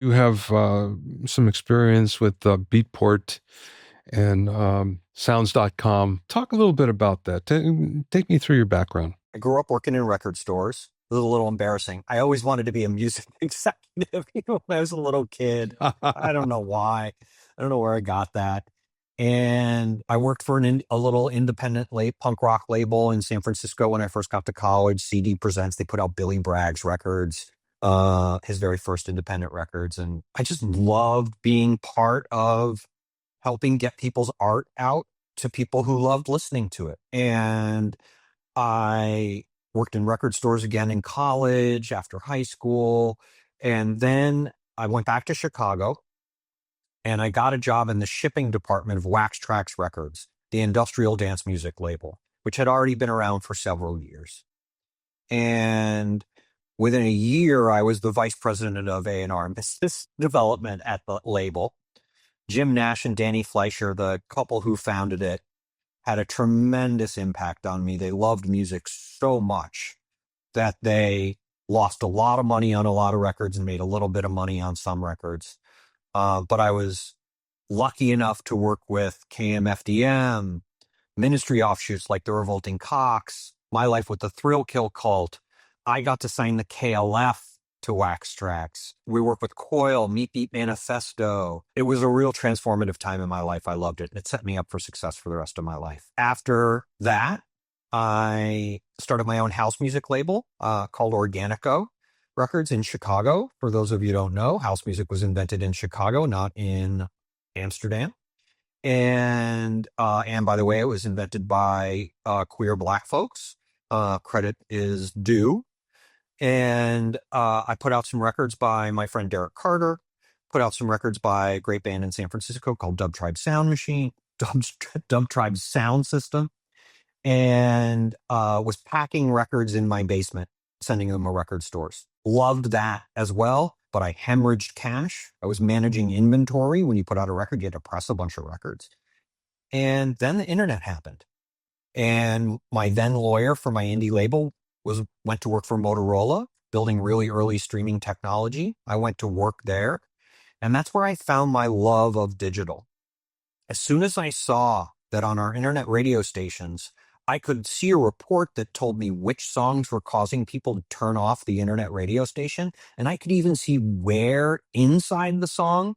You have some experience with Beatport and sounds.com. Talk a little bit about that. Take me through your background. I grew up working in record stores. It was a little embarrassing. I always wanted to be a music executive even when I was a little kid. I don't know why. I don't know where I got that. And I worked for a little independent punk rock label in San Francisco when I first got to college. CD Presents. They put out Billy Bragg's records, his very first independent records. And I just loved being part of helping get people's art out to people who loved listening to it. And I worked in record stores again in college after high school. And then I went back to Chicago and I got a job in the shipping department of Trax Records, the industrial dance music label, which had already been around for several years. And within a year, I was the vice president of A&R and business development at the label. Jim Nash and Danny Fleischer, the couple who founded it, had a tremendous impact on me. They loved music so much that they lost a lot of money on a lot of records and made a little bit of money on some records. But I was lucky enough to work with KMFDM, Ministry offshoots like the Revolting Cocks, My Life with the Thrill Kill Cult. I got to sign the KLF to Wax Trax. We worked with Coil, Meat Beat Manifesto. It was a real transformative time in my life. I loved it. It set me up for success for the rest of my life. After that, I started my own house music label called Organico Records in Chicago. For those of you who don't know, house music was invented in Chicago, not in Amsterdam. And by the way, it was invented by queer Black folks. Credit is due. And I put out some records by my friend Derek Carter, put out some records by a great band in San Francisco called Dub Tribe Sound Machine, Dub Tribe Sound System, and was packing records in my basement, sending them to record stores. Loved that as well, but I hemorrhaged cash. I was managing inventory. When you put out a record, you had to press a bunch of records. And then the internet happened. And my then lawyer for my indie label went to work for Motorola, building really early streaming technology. I went to work there, and that's where I found my love of digital. As soon as I saw that on our internet radio stations, I could see a report that told me which songs were causing people to turn off the internet radio station, and I could even see where inside the song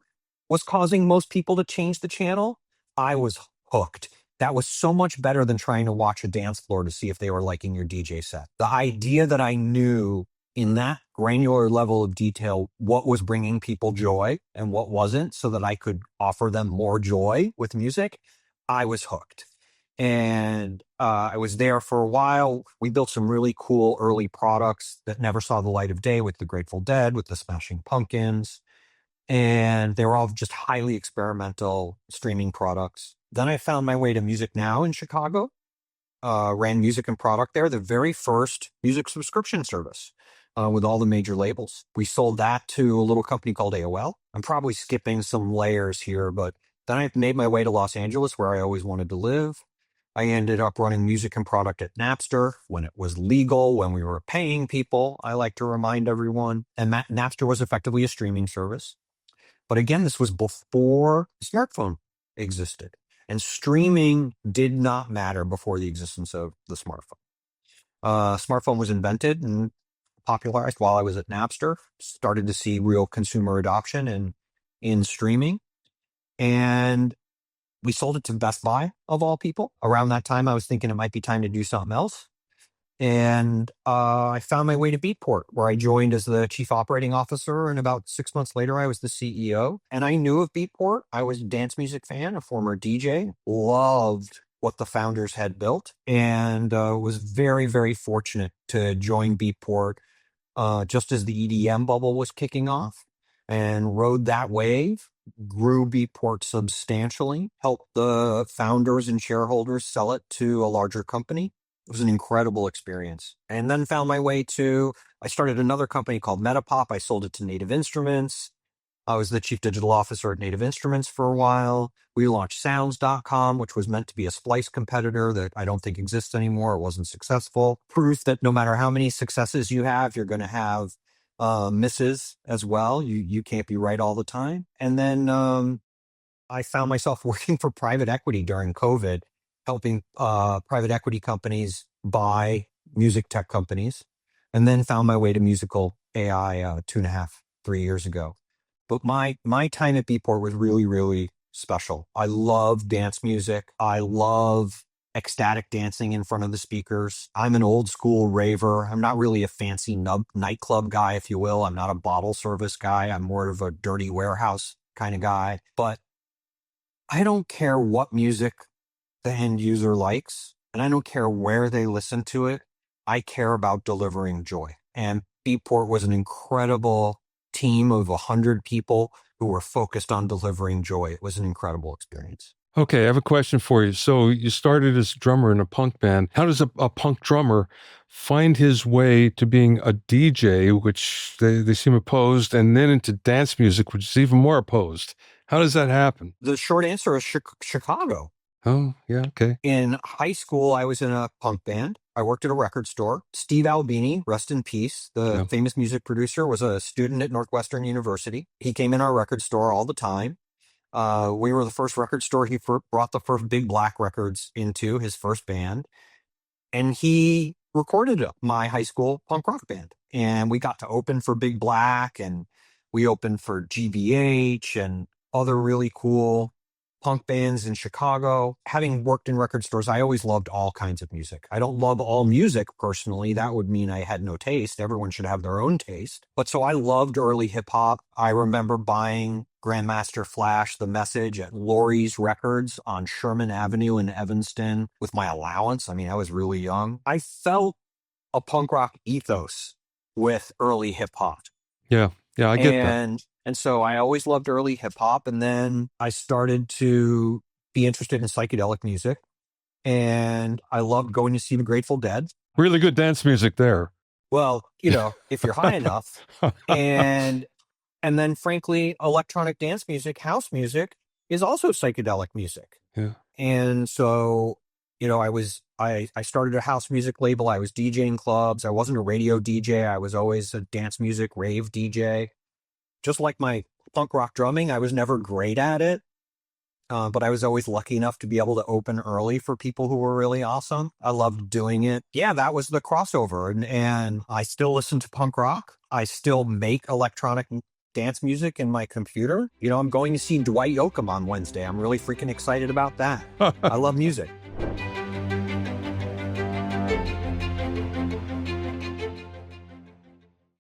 was causing most people to change the channel, I was hooked. That was so much better than trying to watch a dance floor to see if they were liking your DJ set. The idea that I knew in that granular level of detail what was bringing people joy and what wasn't, so that I could offer them more joy with music, I was hooked. And I was there for a while. We built some really cool early products that never saw the light of day with the Grateful Dead, with the Smashing Pumpkins. And they were all just highly experimental streaming products. Then I found my way to Music Now in Chicago, ran music and product there, the very first music subscription service with all the major labels. We sold that to a little company called AOL. I'm probably skipping some layers here, but then I made my way to Los Angeles, where I always wanted to live. I ended up running music and product at Napster when it was legal, when we were paying people, I like to remind everyone. And Napster was effectively a streaming service. But again, this was before the smartphone existed. And streaming did not matter before the existence of the smartphone. Smartphone was invented and popularized while I was at Napster. Started to see real consumer adoption in streaming. And we sold it to Best Buy, of all people. Around that time, I was thinking it might be time to do something else. And I found my way to Beatport, where I joined as the chief operating officer. And about 6 months later, I was the CEO. And I knew of Beatport. I was a dance music fan, a former DJ, loved what the founders had built, and was very, very fortunate to join Beatport just as the EDM bubble was kicking off, and rode that wave, grew Beatport substantially, helped the founders and shareholders sell it to a larger company. It was an incredible experience. And then found my way I started another company called Metapop. I sold it to Native Instruments. I was the chief digital officer at Native Instruments for a while. We launched sounds.com, which was meant to be a Splice competitor that I don't think exists anymore. It wasn't successful. Proof that no matter how many successes you have, you're going to have misses as well. You can't be right all the time. And then I found myself working for private equity during COVID, helping private equity companies buy music tech companies, and then found my way to musical AI 2.5, 3 years ago. But my time at Beatport was really, really special. I love dance music. I love ecstatic dancing in front of the speakers. I'm an old school raver. I'm not really a fancy nightclub guy, if you will. I'm not a bottle service guy. I'm more of a dirty warehouse kind of guy. But I don't care what music the end user likes, and I don't care where they listen to it. I care about delivering joy. And Beatport was an incredible team of 100 people who were focused on delivering joy. It was an incredible experience. Okay, I have a question for you. So you started as a drummer in a punk band. How does a punk drummer find his way to being a DJ, which they seem opposed, and then into dance music, which is even more opposed? How does that happen? The short answer is Chicago. Oh, yeah, okay. In high school, I was in a punk band. I worked at a record store. Steve Albini, rest in peace, the Yeah. famous music producer, was a student at Northwestern University. He came in our record store all the time. We were the first record store he brought the first big black records into, his first band. And he recorded my high school punk rock band. And we got to open for Big Black, and we opened for GBH and other really cool punk bands in Chicago. Having worked in record stores, I always loved all kinds of music. I don't love all music personally. That would mean I had no taste. Everyone should have their own taste. But so I loved early hip hop. I remember buying Grandmaster Flash, The Message at Laurie's Records on Sherman Avenue in Evanston with my allowance. I mean, I was really young. I felt a punk rock ethos with early hip hop. Yeah, yeah, I get that. And so I always loved early hip hop. And then I started to be interested in psychedelic music. And I loved going to see the Grateful Dead. Really good dance music there. Well, if you're high enough. And then frankly, electronic dance music, house music is also psychedelic music. Yeah. And so, I started a house music label. I was DJing clubs. I wasn't a radio DJ. I was always a dance music rave DJ. Just like my punk rock drumming, I was never great at it. But I was always lucky enough to be able to open early for people who were really awesome. I loved doing it. Yeah, that was the crossover. And I still listen to punk rock. I still make electronic dance music in my computer. I'm going to see Dwight Yoakam on Wednesday. I'm really freaking excited about that. I love music.